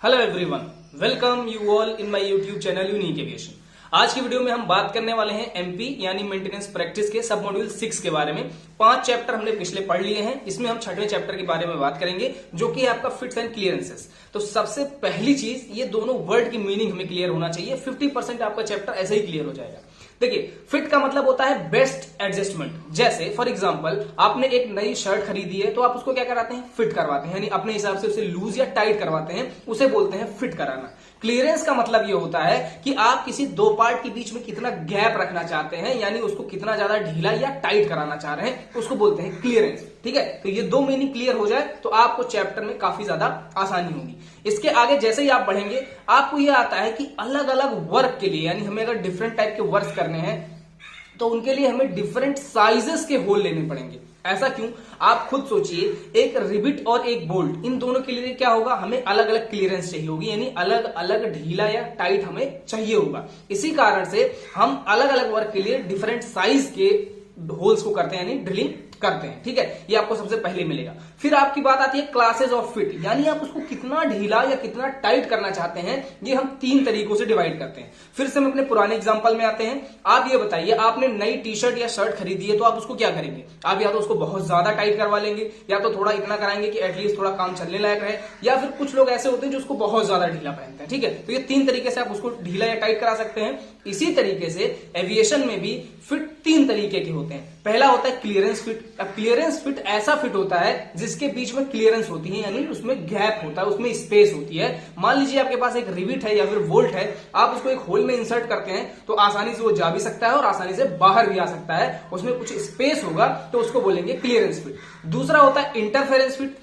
Hello everyone, welcome you all in my YouTube channel unique aviation. आज की video में हम बात करने वाले हैं एमपी यानी मेंटेनेंस प्रैक्टिस के सब मॉड्यूल 6 के बारे में। 5 चैप्टर हमने पिछले पढ़ लिए हैं, इसमें हम 6वें चैप्टर के बारे में बात करेंगे जो कि है आपका फिट्स एंड क्लियरेंसेस। तो सबसे पहली चीज, ये दोनों वर्ड की मीनिंग हमें क्लियर होना चाहिए। 50% आपका चैप्टर ऐसे ही क्लियर हो जाएगा। देखिए, फिट का मतलब होता है बेस्ट एडजस्टमेंट। जैसे फॉर एग्जांपल आपने एक नई शर्ट खरीदी है तो आप उसको क्या कराते हैं, फिट करवाते हैं, यानी अपने हिसाब से उसे लूज या टाइट करवाते हैं, उसे बोलते हैं फिट कराना। क्लियरेंस का मतलब ये होता है कि आप किसी दो पार्ट के बीच में कितना गैप रखना चाहते हैं, यानी उसको कितना ज्यादा ढीला या टाइट कराना चाह रहे हैं, उसको बोलते हैं क्लियरेंस। ठीक है, तो ये दो मीनिंग क्लियर हो जाए तो आपको चैप्टर में काफी ज्यादा आसानी होगी। इसके आगे जैसे ही आप बढ़ेंगे आपको ये आता है कि अलग अलग वर्क के लिए, यानी हमें अगर डिफरेंट टाइप के वर्क करने हैं तो उनके लिए हमें डिफरेंट साइजेस के होल लेने पड़ेंगे। ऐसा क्यों, आप खुद सोचिए। एक रिबिट और एक बोल्ट, इन दोनों के लिए क्या होगा, हमें अलग अलग क्लियरेंस चाहिए होगी, यानी अलग अलग ढीला या टाइट हमें चाहिए होगा। इसी कारण से हम अलग अलग वर्क के लिए डिफरेंट साइज के होल्स को करते हैं, यानी ड्रिलिंग करते हैं। ठीक है, ये आपको सबसे पहले मिलेगा। फिर आपकी बात आती है क्लासेस ऑफ फिट, यानी आप उसको कितना ढीला या कितना टाइट करना चाहते हैं, ये हम 3 तरीकों से डिवाइड करते हैं। फिर से हम अपने पुराने एग्जांपल में आते हैं। आप ये बताइए, आपने नई टी शर्ट या शर्ट खरीदी है तो आप उसको क्या करेंगे, आप या तो उसको बहुत ज्यादा टाइट करवा लेंगे, या तो थोड़ा इतना कराएंगे कि एटलीस्ट थोड़ा काम चलने लायक रहे, या फिर कुछ लोग ऐसे होते हैं जो उसको बहुत ज्यादा ढीला पहनते हैं। ठीक है, तो ये 3 तरीके से आप उसको ढीला या टाइट करा सकते हैं। इसी तरीके से एविएशन में भी फिट 3 तरीके के होते हैं। पहला होता है क्लियरेंस फिट। अब क्लियरेंस फिट ऐसा फिट होता है जिसके बीच में क्लियरेंस होती है, यानी उसमें गैप होता है, उसमें स्पेस होती है। मान लीजिए आपके पास एक रिविट है या फिर वोल्ट है, आप उसको एक होल में इंसर्ट करते हैं तो आसानी से वो जा भी सकता है और आसानी से बाहर भी आ सकता है, उसमें कुछ स्पेस होगा तो उसको बोलेंगे क्लियरेंस फिट। दूसरा होता है इंटरफेरेंस फिट,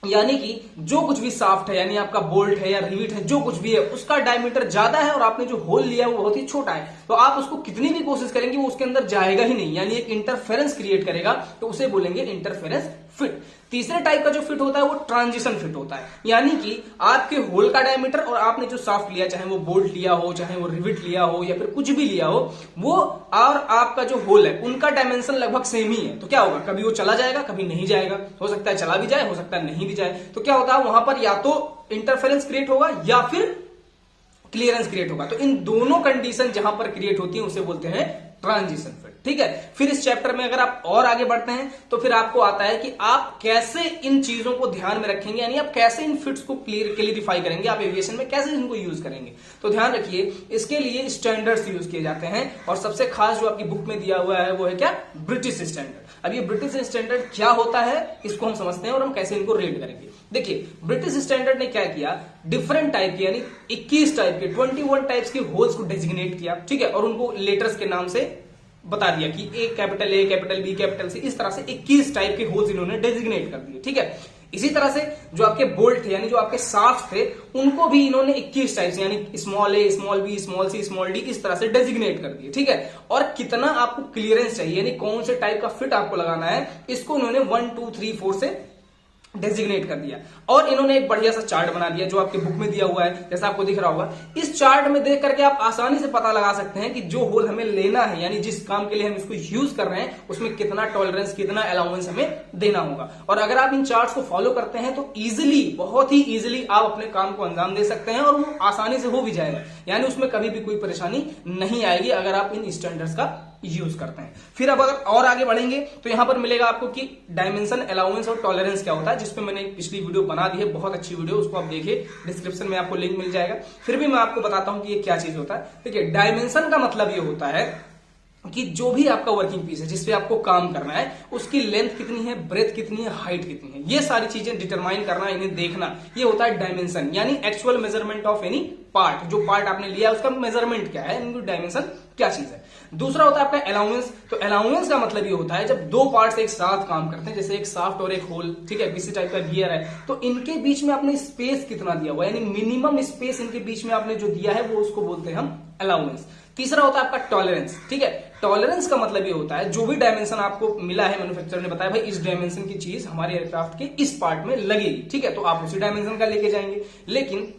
यानी कि जो कुछ भी साफ्ट है, यानी आपका बोल्ट है या रिविट है, जो कुछ भी है उसका डायमीटर ज्यादा है और आपने जो होल लिया है वो बहुत ही छोटा है, तो आप उसको कितनी भी कोशिश करेंगे वो उसके अंदर जाएगा ही नहीं, यानी एक इंटरफेरेंस क्रिएट करेगा, तो उसे बोलेंगे इंटरफेरेंस फिट। तीसरे टाइप का जो फिट होता है वो ट्रांजिशन फिट होता है, यानी कि आपके होल का डायमीटर और आपने जो साफ्ट लिया, चाहे वो बोल्ट लिया हो, चाहे वो रिविट लिया हो या फिर कुछ भी लिया हो, वो और आपका जो होल है उनका डायमेंशन लगभग सेम ही है। तो क्या होगा, कभी वो चला जाएगा, कभी नहीं जाएगा, हो सकता है चला भी जाए, हो सकता है नहीं भी जाए। तो क्या होता है, वहां पर या तो इंटरफेरेंस क्रिएट होगा या फिर क्लियरेंस क्रिएट होगा। तो इन दोनों कंडीशन जहां पर क्रिएट होती है उसे बोलते हैं ट्रांजिशन फिट। ठीक है, फिर इस चैप्टर में अगर आप और आगे बढ़ते हैं तो फिर आपको आता है कि आप कैसे इन चीजों को ध्यान में रखेंगे, यानी आप कैसे इन फिट्स को क्लियरिफाई करेंगे, आप एविएशन में कैसे इनको यूज करेंगे। तो ध्यान रखिए, इसके लिए स्टैंडर्ड्स यूज किए जाते हैं और सबसे खास जो आपकी बुक में दिया हुआ है वो है क्या, ब्रिटिश स्टैंडर्ड। अब ये ब्रिटिश स्टैंडर्ड क्या होता है इसको हम समझते हैं और हम कैसे इनको रिलेट करेंगे। देखिए, ब्रिटिश स्टैंडर्ड ने क्या किया, डिफरेंट टाइप के यानी 21 टाइप के 21 टाइप्स के होल्स को डेजिग्नेट किया। ठीक है, और उनको लेटर्स के नाम से बता दिया कि ए कैपिटल बी कैपिटल सी, इस तरह से 21 टाइप के होल्स इन्होंने डेजिग्नेट कर दिए। ठीक है, इसी तरह से जो आपके बोल्ट थे यानी जो आपके शाफ्ट थे उनको भी इन्होंने 21 टाइप से, यानी स्मॉल ए, small B, small C, small D, इस तरह से डेजिग्नेट कर दिए। ठीक है, और कितना आपको क्लियरेंस चाहिए, यानी कौन से टाइप का फिट आपको लगाना है, इसको इन्होंने 1 2 3 4 से डेजिग्नेट कर दिया। और इन्होंने एक बढ़िया सा चार्ट बना दिया जो आपके बुक में दिया हुआ है, जैसा आपको दिख रहा होगा। इस चार्ट में देख करके आप आसानी से पता लगा सकते हैं कि जो होल हमें लेना है, यानी जिस काम के लिए हम इसको यूज कर रहे हैं, उसमें कितना टॉलरेंस, कितना अलाउंस हमें देना होगा। और अगर आप इन चार्ट्स को फॉलो करते हैं तो इजिली, बहुत ही इजिली आप अपने काम को अंजाम दे सकते हैं और वो आसानी से हो भी जाएगा, यानी उसमें कभी भी कोई परेशानी नहीं आएगी अगर आप इन स्टैंडर्ड्स का यूज करते हैं। फिर अब अगर और आगे बढ़ेंगे तो यहां पर मिलेगा आपको कि डायमेंशन, अलाउंस और टॉलरेंस क्या होता है, जिसपे मैंने एक पिछली वीडियो बना दी है, बहुत अच्छी वीडियो, उसको आप देखिए, डिस्क्रिप्शन में आपको लिंक मिल जाएगा। फिर भी मैं आपको बताता हूं कि ये क्या चीज होता है। देखिए, डायमेंशन का मतलब ये होता है कि जो भी आपका वर्किंग पीस है जिसपे आपको काम करना है, उसकी लेंथ कितनी है, ब्रेथ कितनी है, हाइट कितनी है, ये सारी चीजें डिटरमाइन करना, इन्हें देखना, ये होता है डायमेंशन, यानी actual measurement of any part. जो पार्ट आपने लिया उसका मेजरमेंट क्या है, इनकी डायमेंशन क्या चीज है। दूसरा होता है आपका अलाउंस। तो अलाउंस का मतलब ये होता है जब दो पार्ट्स एक साथ काम करते हैं, जैसे एक शाफ्ट और एक होल, ठीक है, किसी टाइप का गियर है, तो इनके बीच में आपने स्पेस कितना दिया हुआ है, यानी मिनिमम स्पेस इनके बीच में आपने जो दिया है वो उसको बोलते हैं हम अलाउंस। तीसरा होता है आपका टॉलरेंस। ठीक है, टॉलरेंस का मतलब ये होता है जो भी डायमेंशन आपको मिला है, मैन्युफैक्चरर ने बताया भाई इस डायमेंशन की चीज हमारे एयरक्राफ्ट के इस पार्ट में लगेगी, ठीक है, तो आप उसी डायमेंशन का लेके जाएंगे। लेकिन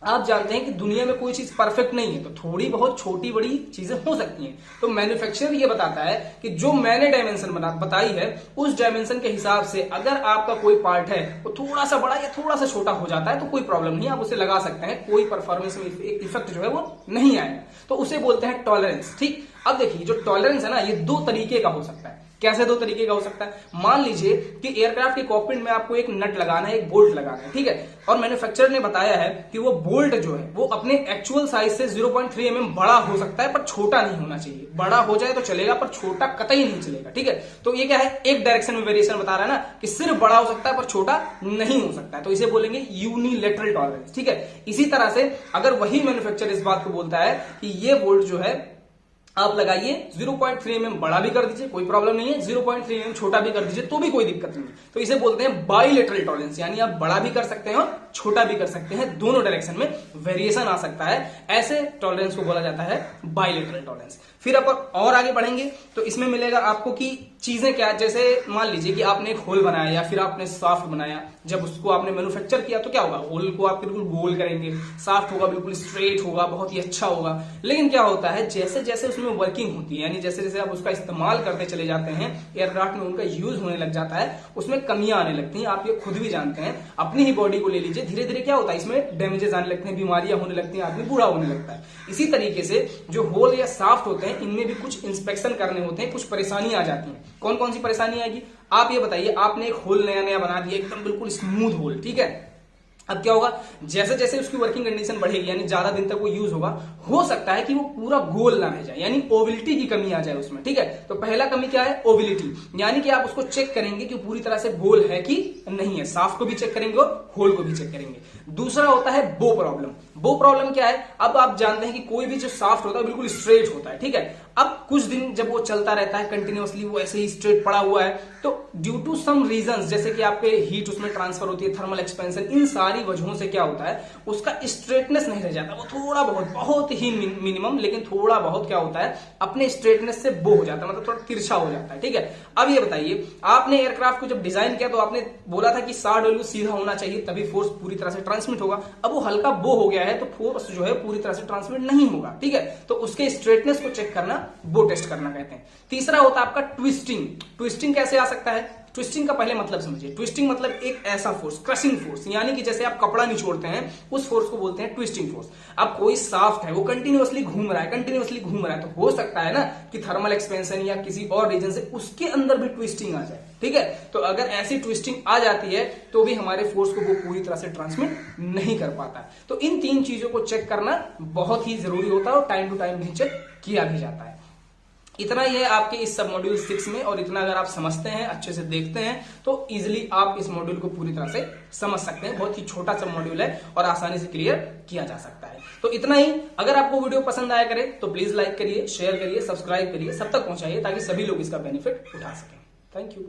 आप जानते हैं कि दुनिया में कोई चीज परफेक्ट नहीं है, तो थोड़ी बहुत छोटी बड़ी चीजें हो सकती हैं। तो मैन्युफैक्चरर ये बताता है कि जो मैंने डायमेंशन बताई है उस डायमेंशन के हिसाब से अगर आपका कोई पार्ट है वो थोड़ा सा बड़ा या थोड़ा सा छोटा हो जाता है तो कोई प्रॉब्लम नहीं, आप उसे लगा सकते हैं, कोई परफॉर्मेंस में इफेक्ट जो है वो नहीं आएगा। तो उसे बोलते हैं टॉलरेंस। ठीक, अब देखिए जो टॉलरेंस है ना, ये दो तरीके का हो सकता है। कैसे दो तरीके का हो सकता है? मान लीजिए कि एयरक्राफ्ट के कॉकपिट में आपको एक नट लगाना है, एक बोल्ट लगाना है, ठीक है, और मैन्युफैक्चरर ने बताया है कि वो बोल्ट जो है वो अपने एक्चुअल साइज से 0.3 mm बड़ा हो सकता है पर छोटा नहीं होना चाहिए। बड़ा हो जाए तो चलेगा पर छोटा कतई नहीं चलेगा। ठीक है, तो ये क्या है, एक डायरेक्शन में वेरिएशन बता रहा है ना कि सिर्फ बड़ा हो सकता है पर छोटा नहीं हो सकता है, तो इसे बोलेंगे यूनिलेटरल टॉलरेंस। ठीक है, इसी तरह से अगर वही मैन्युफैक्चरर इस बात को बोलता है कि ये बोल्ट जो है आप लगाइए 0.3 mm बड़ा भी कर दीजिए, कोई प्रॉब्लम नहीं है, 0.3 mm छोटा भी कर दीजिए तो भी कोई दिक्कत नहीं, तो इसे बोलते हैं बाइलेटरल टॉलरेंस, यानी आप बड़ा भी कर सकते हैं और छोटा भी कर सकते हैं, दोनों डायरेक्शन में वेरिएशन आ सकता है, ऐसे टॉलरेंस को बोला जाता है बाइलेटरल टॉलरेंस। फिर अपन और आगे बढ़ेंगे तो इसमें मिलेगा आपको कि चीजें क्या, जैसे मान लीजिए कि आपने एक होल बनाया या फिर आपने साफ्ट बनाया, जब उसको आपने मैन्युफैक्चर किया तो क्या होगा, होल को आप बिल्कुल गोल करेंगे, साफ्ट होगा, बिल्कुल स्ट्रेट होगा, बहुत ही अच्छा होगा। लेकिन क्या होता है, जैसे जैसे उसमें वर्किंग होती है, यानी जैसे जैसे आप उसका इस्तेमाल करते चले जाते हैं, एयरक्राफ्ट में उनका यूज होने लग जाता है, उसमें कमियां आने लगती हैं। आप ये खुद भी जानते हैं, अपनी ही बॉडी को ले लीजिए, धीरे धीरे क्या होता है, इसमें डैमेजेस आने लगते हैं, बीमारियां होने लगती हैं, आदमी बूढ़ा होने लगता है। इसी तरीके से जो होल या साफ्ट होते हैं इनमें भी कुछ इंस्पेक्शन करने होते हैं, कुछ परेशानी आ जाती है। कौन कौन सी परेशानी आएगी, आप ये बताइए। आपने एक होल नया नया बना दिया, एकदम बिल्कुल स्मूथ होल, ठीक है, अब क्या होगा, जैसे जैसे उसकी वर्किंग कंडीशन बढ़ेगी, यानी ज्यादा दिन तक वो यूज होगा, हो सकता है कि वो पूरा गोल ना रह जाए, यानी ओविलिटी की कमी आ जाए उसमें। ठीक है, तो पहला कमी क्या है, ओविलिटी, यानी कि आप उसको चेक करेंगे कि पूरी तरह से गोल है कि नहीं है, साफ्ट को भी चेक करेंगे और होल को भी चेक करेंगे। दूसरा होता है बो प्रॉब्लम। बो प्रॉब्लम क्या है, अब आप जानते हैं कि कोई भी जो साफ्ट होता है बिल्कुल स्ट्रेट होता है, ठीक है, अब कुछ दिन जब वो चलता रहता है कंटिन्यूअसली, वो ऐसे ही स्ट्रेट पड़ा हुआ है, तो ड्यू टू सम रीजंस, जैसे कि आपके हीट उसमें ट्रांसफर होती है, थर्मल एक्सपेंशन, इन सारी वजहों से क्या होता है, उसका स्ट्रेटनेस नहीं रह जाता, वो थोड़ा बहुत ही मिनिमम, लेकिन थोड़ा बहुत क्या होता है, अपने स्ट्रेटनेस से बो हो जाता है, मतलब थोड़ा तिरछा हो जाता है। ठीक है, अब ये बताइए, आपने एयरक्राफ्ट को जब डिजाइन किया तो आपने बोला था कि 60 सीधा होना चाहिए तभी फोर्स पूरी तरह से ट्रांसमिट होगा, अब वो हल्का बो हो गया है तो फोर्स जो है पूरी तरह से ट्रांसमिट नहीं होगा। ठीक है, तो उसके स्ट्रेटनेस को चेक करना बो टेस्ट करना कहते हैं। तीसरा होता है आपका ट्विस्टिंग। ट्विस्टिंग कैसे आ सकता है, ट्विस्टिंग का पहले मतलब समझिए। ट्विस्टिंग मतलब एक ऐसा फोर्स, क्रशिंग फोर्स, यानी कि जैसे आप कपड़ा निचोड़ते हैं उस फोर्स को बोलते हैं ट्विस्टिंग फोर्स। अब कोई साफ्ट है, वो कंटिन्यूअसली घूम रहा है, तो हो सकता है ना कि थर्मल एक्सपेंशन या किसी और रीजन से उसके अंदर भी ट्विस्टिंग आ जाए। ठीक है, तो अगर ऐसी ट्विस्टिंग आ जाती है तो भी हमारे फोर्स को वो पूरी तरह से ट्रांसमिट नहीं कर पाता। तो इन तीन चीजों को चेक करना बहुत ही जरूरी होता है और टाइम टू टाइम भी चेक किया भी जाता है। इतना ही है आपके इस सब मॉड्यूल 6 में, और इतना अगर आप समझते हैं, अच्छे से देखते हैं, तो इजिली आप इस मॉड्यूल को पूरी तरह से समझ सकते हैं। बहुत ही छोटा सा मॉड्यूल है और आसानी से क्लियर किया जा सकता है। तो इतना ही, अगर आपको वीडियो पसंद आया करे तो प्लीज लाइक करिए, शेयर करिए, सब्सक्राइब करिए, सब तक पहुंचाइए ताकि सभी लोग इसका बेनिफिट उठा सकें। Thank you.